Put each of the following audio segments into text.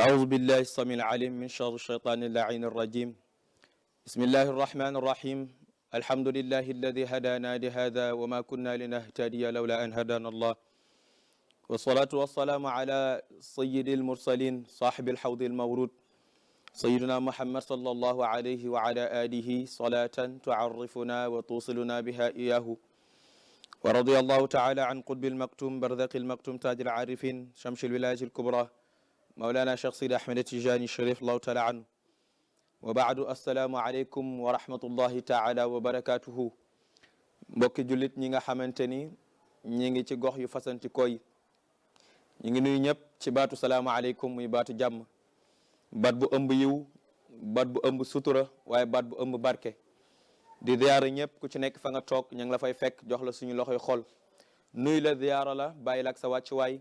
أعوذ بالله السميع العليم من شر الشيطان اللعين الرجيم بسم الله الرحمن الرحيم الحمد لله الذي هدانا لهذا وما كنا لنهتدي لولا أن هدانا الله والصلاة والسلام على سيد المرسلين صاحب الحوض المورود سيدنا محمد صلى الله عليه وعلى آله صلاة تعرفنا وتوصلنا بها إياه ورضي الله تعالى عن قطب المكتوم برزق المكتوم تاج العارفين شمس الولاية الكبرى مولانا شيخ سيدي أحمد التجاني الشريف الله تعالى عنه وبعد السلام عليكم ورحمة الله تعالى وبركاته mbokki jullit ñi nga xamante ni ñi ngi ci gox yu fasanti koy ñi ngi nuyu ñëpp ci baatu salaamaaleykum muy baatu jàmm baat bu ëmb yiw baat bu ëmb sutura waaye baat bu ëmb barke di ziyaara ñëpp ku ci nekk fa nga toog ña ngi la fay fekk jox la suñu loxoy xol nuyu la ziyaara la bàyyi la ak sa wàccuwaay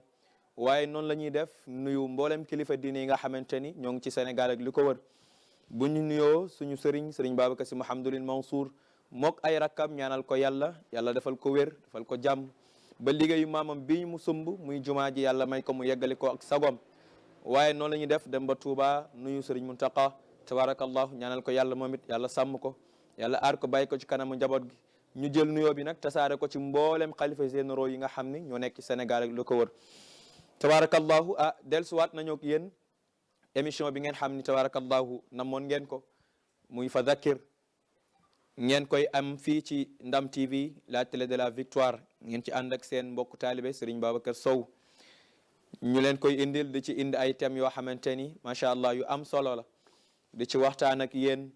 waaye noonu la ñuy def nuyu mboolem kilifa diine yi nga xamante ni ñoo ngi ci Sénégal ak li ko wër bu ñu nuyoo suñu sëriñ Babacar Sy Mouhamadoul Mansour mook ay rakkam ñaanal ko yàlla defal ko wér defal ko jàmm ba liggéeyu maamam bii mu sumb muy jumaa ji yàlla may ko mu yeggali ko ak sagom waaye noonu la ñuy def dem ba Touba nuyu sëriñ Muntaqa tabarakallahu ñaanal ko yàlla moom it yàlla sàmm ko yàlla aar ko bàyyi ko ci kanamu njaboot gi ñu jël nuyoo bi nag tasaare ko ci mboolem xalifa généraux yi nga xam ni ñoo nekk ci Sénégal ak lu ko wër tabarakallahu dellusiwaat nañu ak yéen émission bi ngeen xam ni tabarakallahu namoon ngeen ko muy fa Dhakkir ngeen koy am fii ci Ndam TV la télé de la victoire ngeen ci ànd ak seen mbokku taalibe Serigne Babacar Sow ñu leen koy indil di ci indi ay thèmes yoo xamante ni macha allah yu am solo la di ci waxtaan ak yéen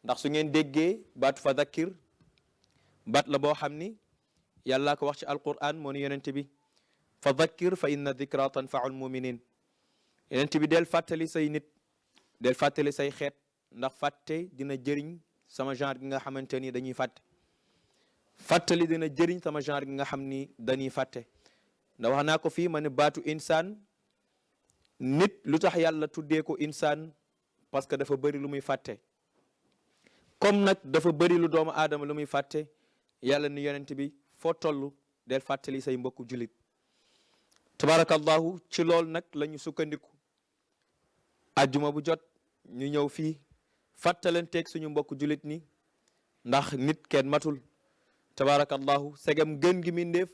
ndax su ngeen déggee baatu fa Dhakkir baat la boo xam ni yàlla ko wax ci alquran moo ni yonente bi fa Dhakkir fa inna dhikra tanfaul muminin yonente bi del fàttali say nit del fàttali say xeet ndax fàtte dina jëriñ sama genre gi nga xamante ni dañuy fàtte fàttali dina jëriñ sama genre gi nga xam ni dañuy fàtte ndax wax naa ko fii ma ne baatu insaan nit lu tax yàlla tuddee ko insaan parce que dafa bëri lu muy fàtte comme nag dafa bëri lu doomu aadama lu muy fàtte yàlla ni yonent bi foo toll del fàttali say mbokku julit tabarakallahu ci loolu nag la ñu sukkandiku ajjuma bu jot ñu ñëw fii fàttalanteeg suñu mbokku julit ni ndax nit kenn matul tabarakallahu segam gën gi mindeef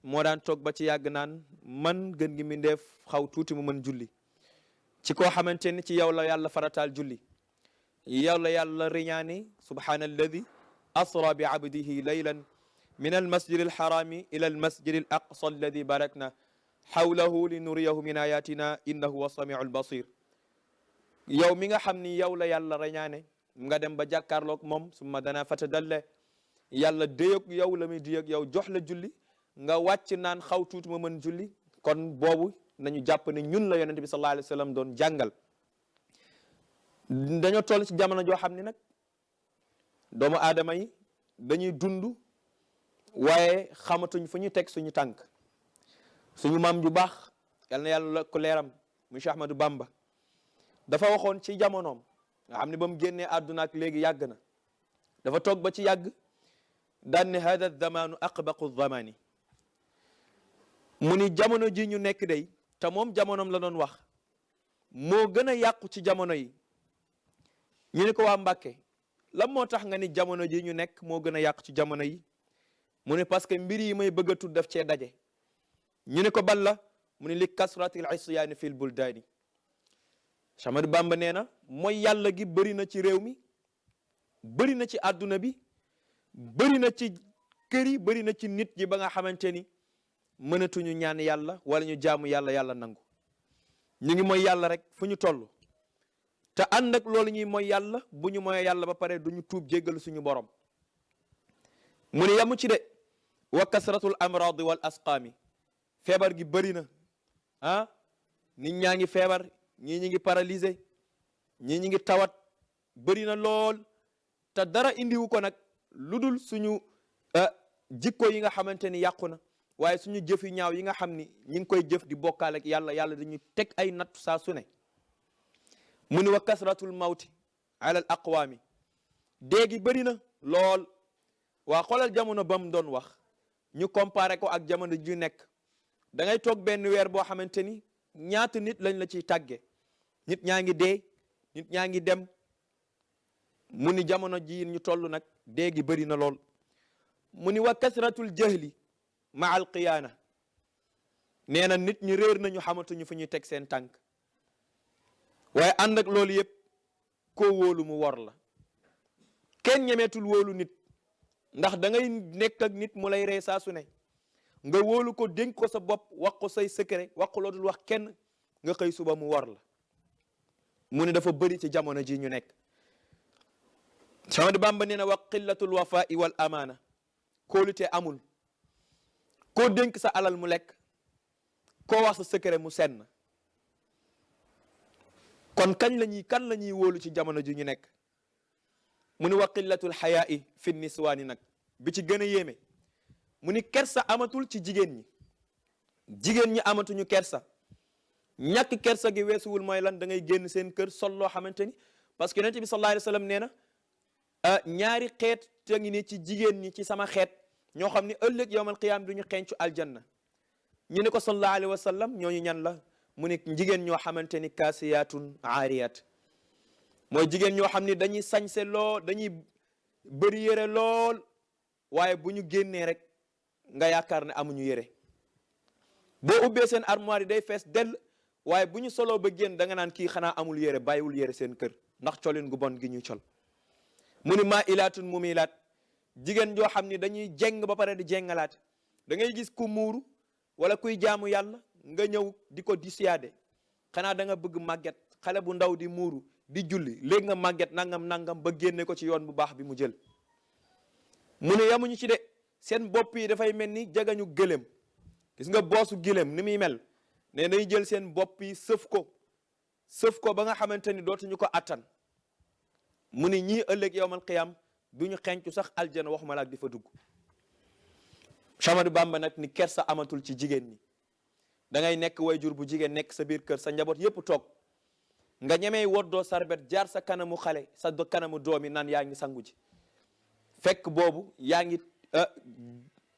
moo daan toog ba ci yàgg naan man gën gi mindeef xaw tuuti mu mën julli ci koo xamante ni ci yow la yàlla farataal julli yow la yàlla riñaani subhaana alladi asra bi abdihi laylan min almasjid alxarami ila almasjid al aqsa alladi barakna xawlahu li nuriyahu min ayatina innahu huwa samiu albasir yow mi nga xam ni yow la yàlla reñaane nga dem ba jàkkaarloog moom summa dana fatadalle yàlla déyog yow la muy déyog yow jox la julli nga wàcc naan xaw tuuti ma mën julli kon boobu nañu jàpp ne ñun la yonente bi sallallahu alayhi wa sallam doon jàngal dañoo toll ci jamono joo xam ni nag doomu aadama yi dañuy dund waaye xamatuñ fu ñu teg suñu tànk suñu maam ju baax yal na yàlla ko leeram muy Cheikh Ahmadou Bamba dafa waxoon ci jamonoom nga xam ne ba mu génnee àdduna ak léegi yàgg na dafa toog ba ci yàgg daan ne hada zamanu aqbaqu zamani mu ni jamono ji ñu nekk day te moom jamonoom la doon wax moo gën a yàqu ci jamono yi ñu ni ko waa Mbàkke lan moo tax nga ni jamono ji ñu nekk moo gën a yàqu ci jamono yi mu ne parce que mbir yi may bëgg a tudd daf cee daje ñu ne ko balla mu ne li kasratil isyaani fil buldaani Cheikh Ahmadou Bamba nee na mooy yàlla gi bëri na ci réew mi bëri na ci àdduna bi bëri na ci kër yi bëri na ci nit ñi ba nga xamante ni mënatuñu ñaan yàlla wala ñu jaamu yàlla yàlla nangu ñu ngi mooy yàlla rek fu ñu toll te ànd ak loolu ñuy mooy yàlla bu ñu mooy yàlla ba pare duñu tuub jéggal suñu borom mu ne yamu ci de wa kasratul amradi wal asqaami feebar gi bëri na nit ñaa ngi feebar ñii ñi ngi paralysé ñii ñi ngi tawat bëri na lool te dara indiwu ko nag lu dul suñu jikko yi nga xamante ni yàqu na waaye suñu jëf yu ñaaw yi nga xam ni ñi ngi koy jëf di bokkaale ak yàlla dañuy teg ay natt saa su ne mu ni wa kasratul mawti ala al aqwaami déegi bëri na lool waa xoolal jamono ba mu doon wax ñu comparé ko ak jamono ju nekk da ngay toog benn weer boo xamante ni ñaata nit lañ la ciy tàgge nit ñaa ngi dee nit ñaa ngi dem mu ni jamono ji ñu toll nag dee gi bëri na lool mu ni wa kasratul jahli ma al qiyaana nee na nit ñi réer nañu xamatuñu fu ñuy teg seen tànk waaye ànd ak loolu yëpp koo wóolu mu wor la kenn ñemeetul wóolu nit ndax da ngay nekk ak nit mu lay ree saa su ne nga wóolu ko dénk ko sa bopp wax ko say secret wax ko loo dul wax kenn nga xëy suba mu wor la mu ne dafa bëri ci jamono ji ñu nekk Ahmadu Bamba nee na wa qillatul wafaa'i wal amaana kóolute amul koo dénk sa alal mu lekk koo wax sa secret mu senn kon kan la ñuy wóolu ci jamono ji ñu nekk mu ni wa qillatul xayaa'i fi niswaani nag bi ci gën a yéeme mu ni kersa amatul ci jigéen ñi amatuñu kersa ñàkk kersa gi weesuwul mooy lan da ngay génn seen kër sol loo xamante ni parce que yonent bi sallallahu alayhi wa sallam nee na ñaari xeet te ngi ni ci jigéen ñi ci sama xeet ñoo xam ni ëllëg yawmal qiyaam du ñu xencu aljanna ñu ne ko sallallahu alayhi wa sallam ñooñu ñan la mu ne jigéen ñoo xamante ni kaasiyaatun aariyat mooy jigéen ñoo xam ni dañuy sañse lool dañuy bëri yére lool waaye bu ñu génnee rek nga yaakaar ne amuñu yére boo ubbee seen armoire yi day fees dell waaye bu ñu soloo ba génn da nga naan kii xanaa amul yére bàyyiwul yére seen kër ndax colin gu bon gi ñuy col mu ni maa ilaatun mumilaat jigéen joo xam ni dañuy jeng ba pare di jengalaate da ngay gis ku muuru wala kuy jaamu yàlla nga ñëw di ko dissuader xanaa da nga bëgg màgget xale bu ndaw di muuru di julli léegi nga màgget nangam ba génne ko ci yoon bu baax bi mu jël mu ne yamuñu ci de seen bopp yi dafay mel ni jagañu gëlëm gis nga boosu gëlëm ni muy mel ne day jël seen bopp yi sëf ko ba nga xamante ni dootuñu ko attan mu ne ñii ëllëg yawmal qiyaam duñu xencu sax aljana waxuma la ak di fa dugg Ahmadu Bamba nag ni kersa amatul ci jigéen ñi da ngay nekk wayjur bu jigéen nekk sa biir kër sa njaboot yépp toog nga ñemee woddoo sarbet jaar sa kanamu xale sa kanamu doom yi naan yaa ngi sangu ji fekk boobu yaa ngi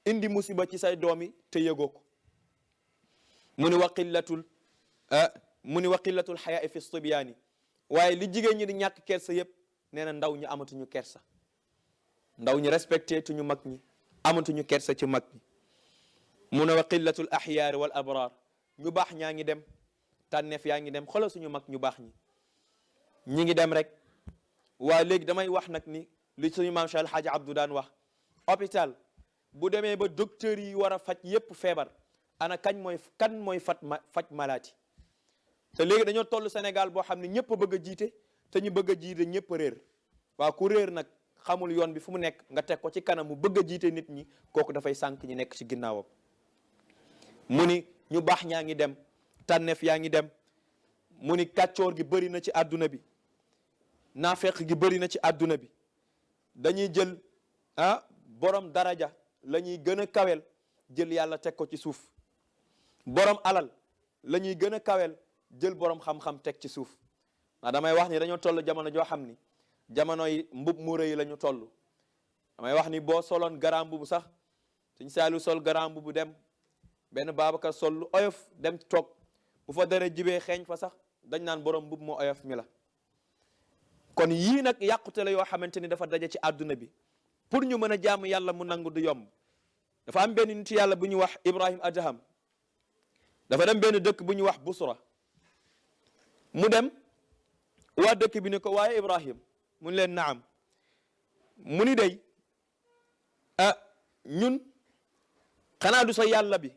indi musiba ci say doom yi te yëgoo ko mu ni wa qillatul xayaa fi sibyaani waaye li jigéen ñi di ñàkk kersa yépp nee na ndaw ñi amatuñu kersa ndaw ñi respecté tuñu mag ñi amatuñu kersa ci mag ñi mu ne wa qillatul axyaari wal abraar ñu baax ñaa ngi dem tànneef yaa ngi dem xoolal suñu mag ñu baax ñi ngi dem rek waa léegi damay wax nag ni li suñu maam Cheikh El Hadj Abdou daan wax hôpital bu demee ba docteur yi war a faj yépp feebar ana kan mooy faj malaati te léegi dañoo toll Sénégal boo xam ne ñëpp bëgg a jiite te ñu bëgg a jiite ñëpp réer waaw ku réer nag xamul yoon bi fu mu nekk nga teg ko ci kanam mu bëgg a jiite nit ñi kooku dafay sànq ñi nekk ci ginnaawam mu ni ñu baax ñaa ngi dem tànneef yaa ngi dem mu ni kàccoor gi bëri na ci àdduna bi naafeq gi bëri na ci àdduna bi dañuy jël borom daraja la ñuy gën a kawel jël yàlla teg ko ci suuf borom alal la ñuy gën a kawel jël borom xam-xam teg ci suuf ndax damay wax ni dañoo toll jamono joo xam ni jamono yi mbub mu rëy la ñu toll damay wax ni boo soloon garaam bu sax suñ saalu sol garaam bu dem benn Babacar sol lu oyof dem toog bu fa dara jibee xeeñ fa sax dañ naan borom mbub mu oyof mi la kon yii nag yàqute la yoo xamante ni dafa daje ci àdduna bi pour ñu mën a jaamu yàlla mu nangu du yomb dafa am benn nit yàlla bu ñu wax Ibrahim Adham dafa dem benn dëkk bu ñu wax Busra mu dem waa dëkk bi ne ko waaye Ibrahim mu ni leen naam mu ni day ñun xanaa du sa yàlla bi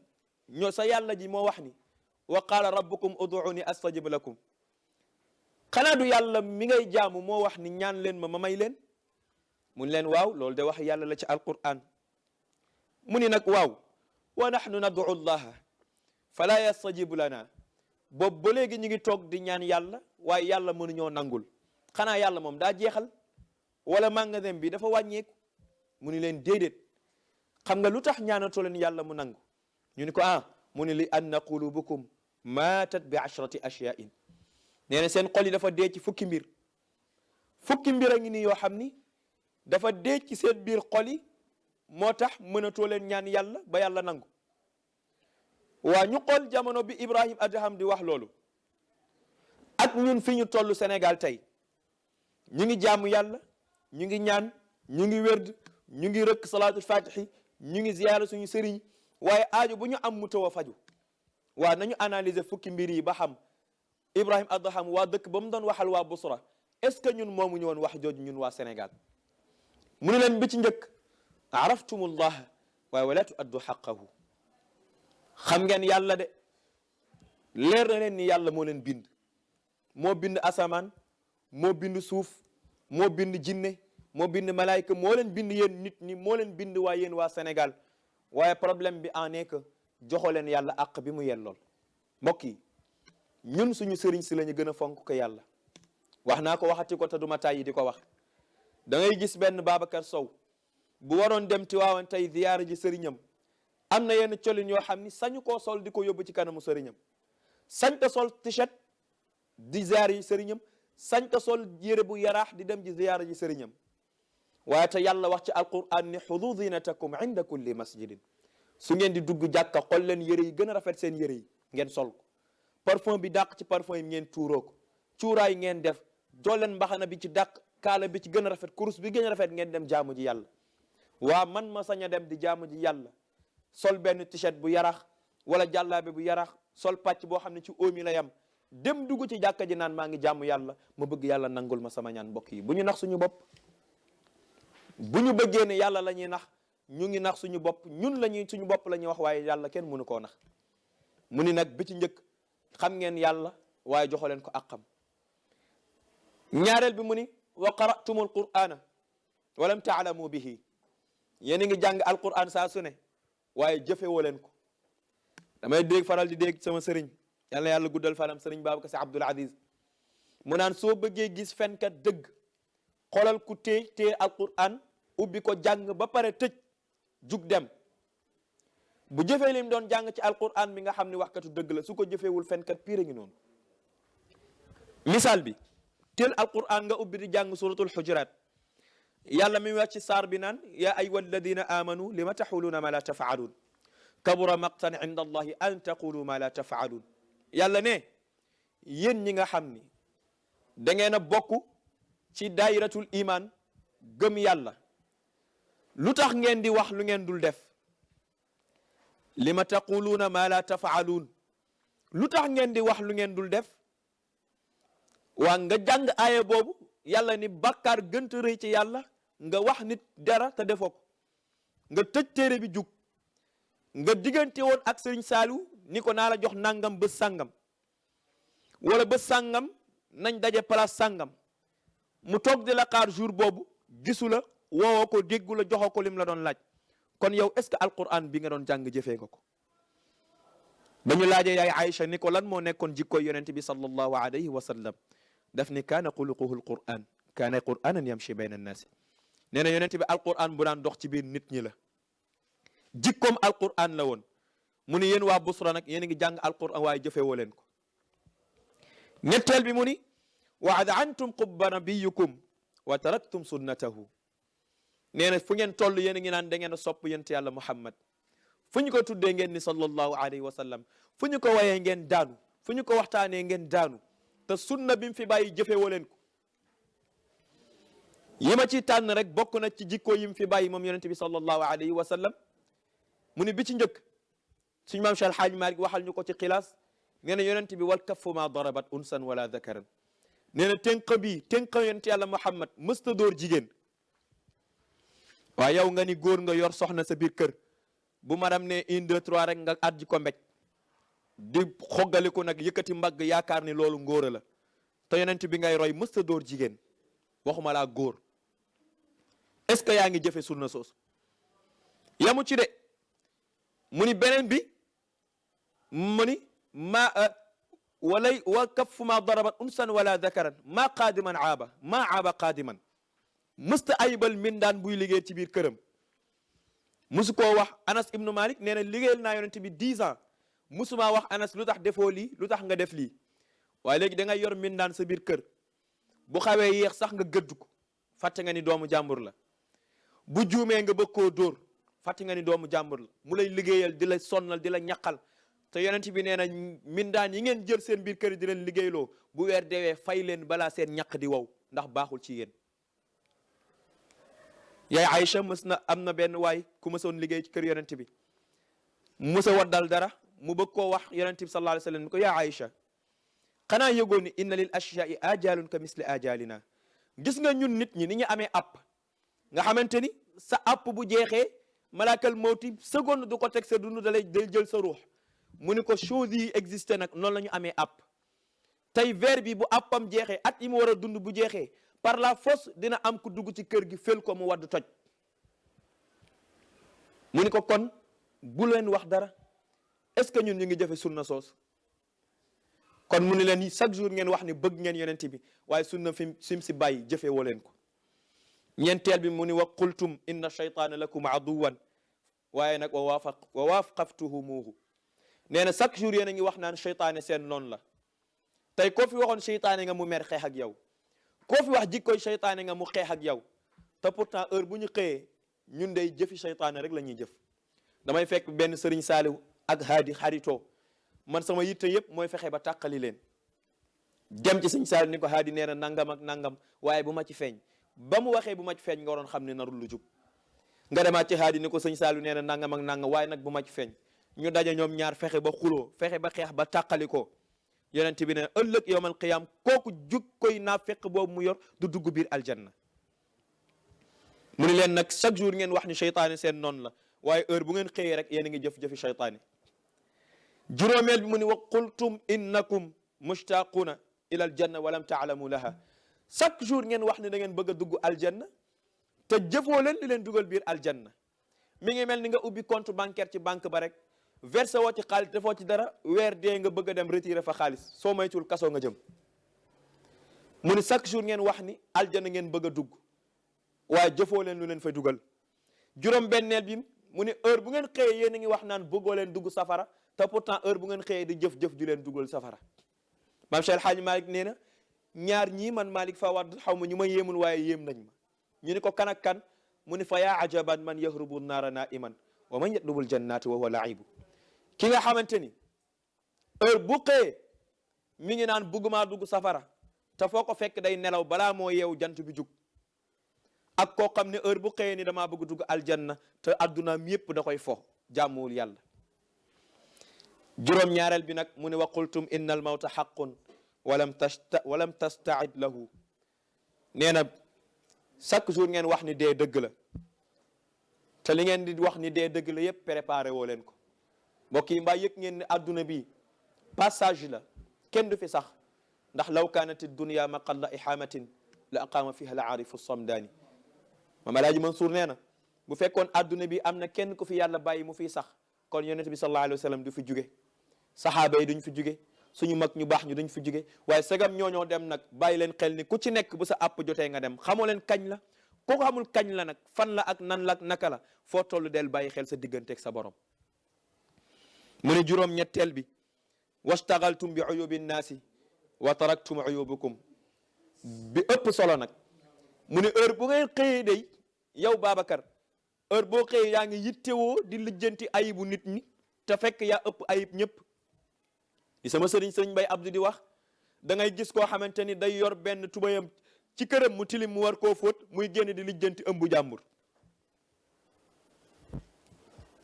sa yàlla ji moo wax ni wa qaala rabbukum ud'uuni astajib lakum xanaa du yàlla mi ngay jaamu moo wax ni ñaan leen ma may leen mu ni leen waaw loolu de wax yàlla la ci alquran mu ni nag waaw wa nahnu nad'u allaha fala yastajibu lana boobu ba léegi ñu ngi toog di ñaan yàlla waaye yàlla mënuñoo nangul xanaa yàlla moom daa jeexal wala magasin bi dafa wàññeeku mu ni leen déedéet xam nga lu tax ñaanatoo leen yàlla mu nangu ñu ni ko mu ni li anna qulubukum maatat bi ashrati ashyain nee na seen xol yi dafa dee ci fukki mbir a ngi nii yoo xam ni dafa dee ci seen biir xol yi moo tax mënatoo leen ñaan yàlla ba yàlla nangu waa ñu xool jamono bi Ibrahim Adham di wax loolu ak ñun fi ñu toll Sénégal tey ñu ngi jaamu yàlla ñu ngi ñaan ñu ngi wérd ñu ngi rëkk salaatul fatihi ñu ngi ziyaara suñu sëriñ waaye aajo bu ñu am mu taw a faju waa nañu analyser fukki mbir yi ba xam Ibrahim Adham waa dëkk ba mu doon waxal waa Busra est-ce que ñun moomu ñu woon wax jooju ñun waa Sénégal mu ne leen bi ci njëkk araftumullah waaye wala tuaddu xaqahu xam ngeen yàlla de leer na leen ni yàlla moo leen bind moo bind asamaan moo bind suuf moo bind jinne moo bind malaayka moo leen bind yéen nit ñi moo leen bind waa yéen waa Sénégal waaye problème bi en est que joxo leen yàlla àq bi mu yellool mbokk yi ñun suñu sëriñ si la ñu gën a fonk ko yàlla wax naa ko waxati ko te duma tàyyi di ko wax da ngay gis benn Babacar Sow bu waroon dem Tiwaawan tey ziyaara ji sëriñam am na yenn colin yoo xam ni sañu koo sol di ko yóbbu ci kanamu sëriñam sañ ko sol t-shirt di ziyaara ji sëriñam sañ ko sol yére bu yaraax di dem ji ziyaara ji sëriñam waaye te yàlla wax ci alquran ni xudu zinatakum inda kulli masjidin su ngeen di dugg jàkka xool leen yére yi gën a rafet seen yére yi ngeen sol ko parfum bi dàq ci parfum yi ngeen tuuroo ko cuuraay ngeen def dooleen mbaxana bi ci dàq kaala bi ci gën a rafet kurus bi gën a rafet ngeen dem jaamu ji yàlla waa man ma sañ a dem di jaamu ji yàlla sol benn t-shirt bu yarax wala jàllaabe bu yarax sol pàcc boo xam ne ci óomi la yam dem dugg ci jàkka ji naan maa ngi jaamu yàlla ma bëgg yàlla nangul ma sama ñaan mbokk yi bu ñu nax suñu bopp bu ñu bëggee ne yàlla la ñuy nax ñu ngi nax suñu bopp ñun la ñuy suñu bopp la ñuy wax waaye yàlla kenn mënu koo nax mu ni nag bi ci njëkk xam ngeen yàlla waaye joxo leen ko àqam ñaareel bi mu ni wa qara'tumul qur'ana wa lam ta'lamu bihi yéen a ngi jàng alquran saa su ne waaye jëfewoo leen ko damay dégg faral di dégg sama sëriñ yàlla yàlla guddal fanam sëriñ Babacar Sy Abdoul Aziz mu naan soo bëggee gis fenkat dëgg xoolal ku téye alquran ubbi ko jàng ba pare tëj jug dem bu jëfee lim doon jàng ci alquran bi nga xam ne waxkatu dëgg la su ko jëfeewul fenkat pire ngi noonu misaal bi teel alquran nga ubbi di jàng suratul hujurat yàlla mi wax ci saar bi naan ya ayyuha alladina amanu lima taxuluuna ma la tafaaluun kabura maqtan inda allahi an taqulu ma la tafaaluun yàlla ne yéen ñi nga xam ni da ngeen a bokk ci daayiratul iman gëm yàlla lu tax ngeen di wax lu ngeen dul def lima taquluuna ma la tafaaluun lu tax ngeen di wax lu ngeen dul def waa nga jàng aaya boobu yàlla ni bàkkaar gënt rëy ci yàlla nga wax nit dara te defoo ko nga tëj téere bi jug nga diggante woon ak sëriñ Saaliw ni ko naa la jox nangam bés sàngam wala bés sàngam nañ daje place sàngam mu toog di la xaar jour boobu gisu la woowoo ko déggu la joxoo ko lim la doon laaj kon yow est-ce que alquran bi nga doon jàng jëfee nga ko ba ñu laajee yaay Aïcha ni ko lan moo nekkoon jikkooy yonent bi sallallahu alayhi wa sallam daf ni kaana xuluquhu alquran kaana quranan yamshi bayna annaasi nee na yonent bi alquran bu daan dox ci biir nit ñi la jikkoom alquran la woon mu ni yéen waa Busra nag yéen a ngi jàng alquran waaye jëfewoo leen ko ñetteel bi mu ni wa adantum qubba nabiyukum wa taraktum sunnatahu nee na fu ngeen toll yéen a ngi naan da ngeen a sopp yonent yàlla Muhammad fu ñu ko tuddee ngeen ni sallallahu alayhi wa sallam fu ñu ko wayee ngeen daanu fu ñu ko waxtaanee ngeen daanu te sunna bi mu fi bàyyi jëfewoo leen ko yi ma ci tànn rek bokk na ci jikko yi mu fi bàyyi moom yonent bi sallallahu alayhi wa sallam mu ni bi ci njëkk suñu maam Cheikh Alhaaj Malik waxal ñu ko ci xilaas nee na yonent bi wal kaffu ma darabat unsan wala dakaran nee na tënk yonent yàlla Muhammad mësta dóor jigéen waaye yow nga ni góor nga yor soxna sa biir kër bu madame ne 1 2 3 rek nga at ji ko mbéj di xoggaliku nag yëkkati mbagg yaakaar ni loolu ngóora la te yonent bi ngay roy mësta dóor jigéen waxuma laa góor est-ce que yaa ngi jëfe sunna soosu yamu ci de mu ni beneen bi mu ni ma walay wa kaffu ma darabat unsan wala dakaran ma qaadiman aaba ma aaba qaadiman mësta ayibal mindaan buy liggéey ci biir këram musu koo wax Anas ibnu Malik nee na liggéeyal naa yonent bi 10 ans musuma wax Anas lu tax defoo lii lu tax nga def lii waaye léegi da ngay yor mindaan sa biir kër bu xawee yéex sax nga gëdd ko fàtte nga ni doomu jàmbur la bu juumee nga bëgg koo dóor fàtte nga ni doomu jàmbur la mu lay liggéeyal di la sonnal di la ñaqal te yonent bi nee na mindaan yi ngeen jël seen biir kër yi di leen liggéeyloo bu weer deewee fay leen balaa seen ñaq di wow ndax baaxul ci yéen. yaay Aïcha am na benn waay ku mësoon liggéey ci kër yonent bi mësa waddal dara mu bëgg koo wax yonent bi sallallahu alayhi wa sallam ni ko yaa Aïcha xanaa yëgoon ni inna lil ashyaai ajalun ka misli ajalina. gis nga ñun nit ñi ni ñu amee app nga xamante ni sa app bu jeexee malaakal mawti seconde du ko teg sa dund day jël sa ruux. mu ni ko chose yi existé nag noonu la ñu amee app tey verre bi bu appam jeexee at yi mu war a dund bu jeexee par la force dina am ku dugg ci kër gi fel ko mu wadd toj. mu ni ko kon bu leen wax dara est-ce que ñun ñu ngi jëfe sunna soos kon mu ni leen chaque jour ngeen wax ni bëgg ngeen yonent bi waaye sunna sim si bàyyi jëfe woo leen ko. ñeenteel bi mu ni wa qultum inna shaytaana lakum aduwan waaye nag wa waafaqaftumuhu nee na chaque jour yéen a ngi wax naan seytaane seen noonu la. tey koo fi waxoon seytaane nga mu mer xeex ak yow koo fi wax jikkoy seytaane nga mu xeex ak yow te pourtant heure bu ñu xëyee ñun day jëfi seytaane rek la ñuy jëf. damay fekk benn sëriñ Saaliw ak haadi xaritoo man sama yitte yëpp mooy fexe ba tàqali leen dem ci sëriñ Saaliw ni ko haadi nee na nangam ak nangam waaye bu ma ci feeñ ba mu waxee bu ma ci feeñ nga waroon xam ne narul lu jub. nga demaat ci haadi ni ko sëriñ Saaliw nee na nangam ak nangam waaye nag bu ma ci feeñ ñu daje ñoom ñaar fexe ba xuloo fexe ba xeex ba tàqali ko. yonent bi ne ëllëg yowmal qiyaam kooku jug koy naafeq boobu mu yor du dugg biir aljanna. mu ni leen nag chaque jour ngeen wax ni seytaane seen noonu la waaye heure bu ngeen xëyee rek yéen a ngi jëf-jëfi seytaane. juróomeel bi mu ni wa qultum innakum mushtaquuna ila aljanna wa lam taalamu laha chaque jour ngeen wax ni da ngeen bëgg a dugg aljanna te jëfoo leen li leen dugal biir aljanna. mi ngi mel ni nga ubbi compte bancaire ci banque ba rek versé woo ci xaalis defoo ci dara weer dee nga bëgg a dem retirer fa xaalis soo moytuwul kasoo nga jëm. mu ni chaque jour ngeen wax ni aljanna ngeen bëgg a dugg waaye jëfoo leen lu leen fay dugal. juróom benneel bi mu ni heure bu ngeen xëyee yéen a ngi wax naan bëggoo leen dugg safara te pourtant heure bu ngeen xëyee di jëf-jëf ju leen dugal safara. maam Cheikh El Hadj Malick nee na ñaar ñii man Malick Fawad xaw ma ñu ma yéemul waaye yéem nañ ma. ñu ni ko kan ak kan mu ni fa yaa ajaban man yahrubu naara naiman wa man yatlubul jannati wa huwa laibu. ki nga xamante ni heure bu xëyee mi ngi naan bëgguma dugg safara te foo ko fekk day nelaw balaa moo yeewu jant bi jug. ak koo xam ne heure bu xëyee ni damaa bëgg dugg aljanna te addunaam yépp da koy fo jàmmuwul yàlla. juróom ñaareel bi nag mu ne wa qultum inna al mawta xaqun walam tastaid lahu. nee na chaque jour ngeen wax ni dee dëgg la te li ngeen di wax ni dee dëgg la yépp préparé woo leen ko. mbokk yi mbaa yëg ngeen ne adduna bi passage la kenn du fi sax ndax law kaanati dunya maqalla ihamatin la aqaama fiha al aarifu samdaani. Maam Alaaji Mansour nee na bu fekkoon adduna bi am na kenn ku fi yàlla bàyyi mu fiy sax kon yonent bi sallallahu alayhi wa sallam du fi juge saxaaba yi duñ fi juge suñu mag ñu baax ñu duñ fi juge waaye sagam ñooñoo dem nag bàyyi leen xel ni ku ci nekk bu sa àpp jotee nga dem xamoo leen kañ la ku ko xamul kañ la nag fan la ak nan la ak naka la foo toll del bàyyi xel sa digganteeg sa borom. mu ne juróom ñetteel bi wastagaltum bi uyubi nnaasi wa taraktum uyubukum bi ëpp solo nag mu ne heure bu ngeen xëyee day yow Babacar heure boo xëyee yaa ngi yittewoo di lijjanti ayibu nit ñi te fekk yaa ëpp ayib ñëpp. di sama sëriñ Bay Abdou di wax da ngay gis koo xamante ni day yor benn tubayam ci këram mu tilim mu war koo fóot muy génn di lijjanti ëmbu jàmbur.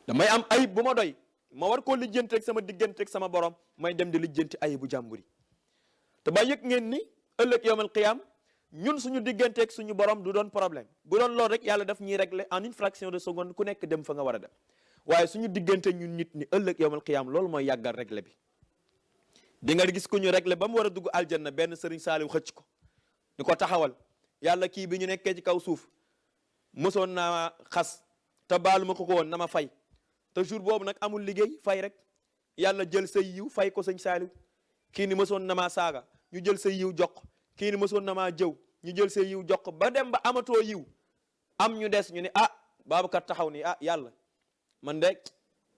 damay am ayib bu ma doy ma war koo lijjanti rek sama diggante rek sama borom may dem di lijjanti ayibu jàmbur yi te ba yëg ngeen ni ëllëg yawmal qiyaam ñun suñu digganteeg suñu borom du doon problème bu doon loolu rek yàlla daf ñuy régler en une fraction de seconde ku nekk dem fa nga war a dem waaye suñu diggante ñun nit ñi ëllëg yawmal qiyaam loolu mooy yàggal régler bi. di nga gis ko ñu régler ba mu war a dugg aljanna benn sëriñ Saaliw xëcc ko ñu ko taxawal yàlla kii bi ñu nekkee ci kaw suuf mosoon naa xas te baalu ma ko woon na ma fay te jour boobu nag amul liggéey fay rek yàlla jël say yiw fay ko sëñ Saaliw. kii ni mosoon na maa saaga ñu jël say yiw jox kii ni mosoon na maa jëw ñu jël say yiw jox ba dem ba amatoo yiw am ñu des ñu ne ah Babacar taxaw ni ah yàlla man de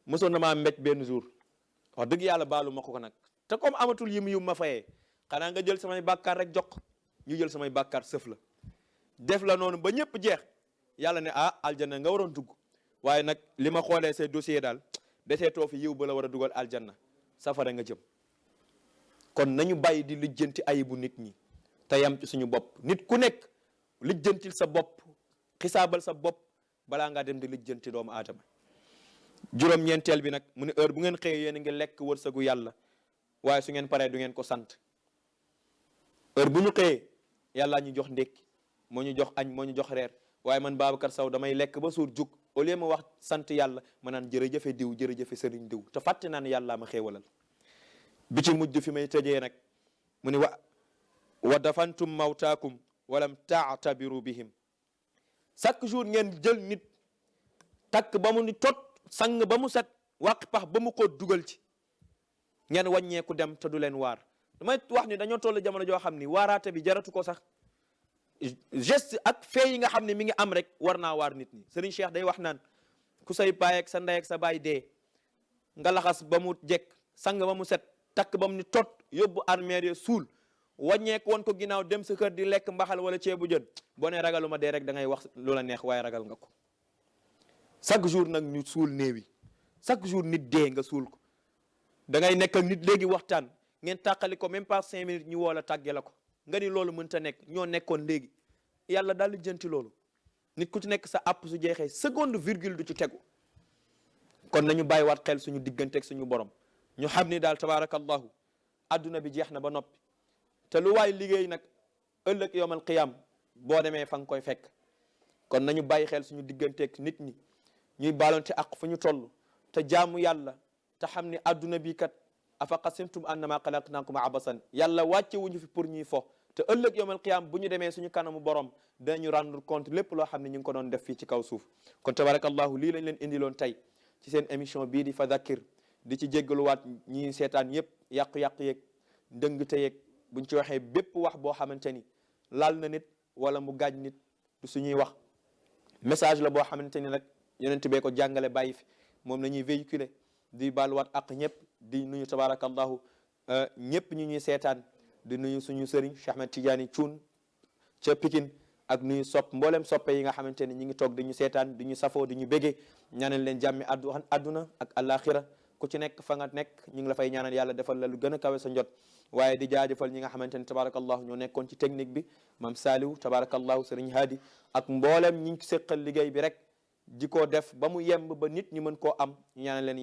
mosoon na maa mbéj benn jour wax dëgg yàlla baalu ma ko nag te comme amatul yiw ma fayee xanaa nga jël samay bàkkaar rek jox ñu jël samay bàkkaar sëf la def la noonu ba ñëpp jeex yàlla ne ah aljanna nga waroon dugg waaye nag li ma xoolee say dossier daal deseetoo fi yiw ba la war a dugal aljanna safara nga jëm. kon nañu bàyyi di lijjanti ayibu nit ñi te yam ci suñu bopp. nit ku nekk lijjantil sa bopp, xisaabal sa bopp balaa ngaa dem di lijjanti doomu aadama. juróom-ñeenteel bi nag mu ne heure bu ngeen xëyee yéen a ngi lekk wërsëgu yàlla, waaye su ngeen paree du ngeen ko sant. heure bu ñu xëyee yàlla ñu jox ndékki, moo ñu jox añ, moo ñu jox reer, waaye man Babacar Sow damay lekk ba suur jug au lieu ma wax sant yàlla ma naan jërëjëfe diw, jërëjëfe sëriñ diw, te fàtte naa ne yàllaa ma xéewalal. bi ci mujj fi may tëjee nag mu ne wa dafantum mawtaakum walam taatabiru bihim. chaque jour ngeen jël nit takk ba mu ni tot, sang ba mu set, wàq pax ba mu ko dugal ci, ngeen wàññeeku dem te du leen waar. damay wax ni dañoo toll jamono joo xam ni waaraate bi jaratu ko sax. geste ak fee yi nga xam ne mi ngi am rek war naa waar nit ñi. Serigne Cheikh day wax naan ku say baay ak sa ndey ak sa baay dee nga laxas ba mu jekk, sang ba mu set, takk ba mu ni tot, yóbbu armeer ya suul, wàññeeku woon ko ginnaaw dem sa kër di lekk mbaxal wala ceebu jën, boo nee ragaluma dee rek da ngay wax lu la neex, waaye ragal nga ko. chaque jour nag ñu suul néew yi, chaque jour nit dee nga suul ko. da ngay nekk ak nit léegi waxtaan, ngeen tàqali ko même pas 5 minutes ñu woo la tàgge la ko, nga ni loolu mënta nekk, ñoo nekkoon léegi. yàlla daal di jënti loolu. nit ku ci nekk sa àpp su jeexee seconde virgule du ci tegu. kon nañu bàyyiwaat xel suñu digganteeg suñu borom, ñu xam ni daal tabaarakallahu adduna bi jeex na ba noppi, te lu waay liggéey nag ëllëg yowmal qiyam boo demee fa nga koy fekk. kon nañu bàyyi xel suñu digganteeg nit ñi, ñuy baalonte ak fu ñu toll, te jaamu yàlla, te xam ni adduna bi kat afa qasimtum annama xalaqnaakum abasan, yàlla wàcce wuñu fi pour ñuy fo, te ëllëg yowmal qiyam bu ñu demee suñu kanamu borom dañu rendre compte lépp loo xam ne ñu ngi ko doon def fii ci kaw suuf. kon tabarakallahu lii lañ leen indiloon tey ci seen émission bii di Fadhakkir, di ci jéggaluwaat ñi seetaan yëpp, yàqu-yàqu yeeg ndëngte yeeg, buñ ci waxee bépp wax boo xamante ni laal na nit wala mu gaañ nit du suñuy wax. message la boo xamante ni nag yonent bee ko jàngale bàyyi fi, moom la ñuy véhiculer. di baaluwaat ak ñëpp, di nuyu tabarakallahu ñëpp ñu ñuy seetaan, di nuyu suñu sëriñ Cheikh Ahmed Tidiane Thioune ca Pikine, ak nuyu mboolem soppe yi nga xamante ni ñi ngi toog di ñu seetaan, di ñu safoo, di ñu bégee. ñaanal leen jàmmi adduna ak alaxira. ku ci nekk fa nga nekk ñu ngi la fay ñaanal yàlla defal la lu gën a kawe sa njot. waaye di jaajëfal ñi nga xamante ni tabarakallahu ñoo nekkoon ci technique bi, mam Saliou tabarakallahu, sëriñ Hadi, ak mboolem ñi ngi séqal liggéey bi rek di ko def ba mu yemb ba nit ñi mën koo am. ñu ñaanal leen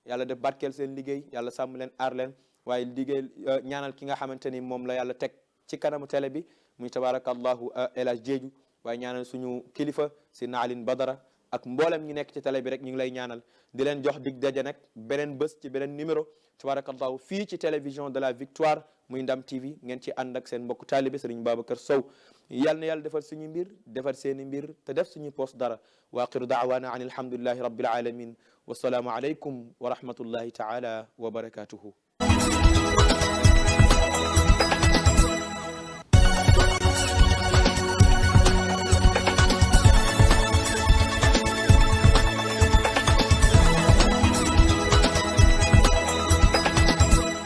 yàlla def barkeel seen liggéey, yàlla sàmm leen, aar leen. waaye liggéey ñaanal ki nga xamante ni moom la yàlla teg ci kanamu télé bi muy tabarakallahu El Hadj Diédhiou, waaye ñaanal suñu kilifa si Naalin Badara, ak mboolem ñi nekk ci télé bi rek ñu ngi lay ñaanal. di leen jox dig daje nag beneen bés ci beneen numéro tabarakallahu fii ci télévision de la victoire muy Ndam TV, ngeen ci ànd ak seen mbokk taalibe Serigne Babacar Sow. yal na yàlla defal suñu mbir, defal seeni mbir, te def suñu poos dara. wa axiru daawana an alhamdulillahi rabbil alamin, wasalaamu alaykum wa rahmatullahi taala wa barakatuhu.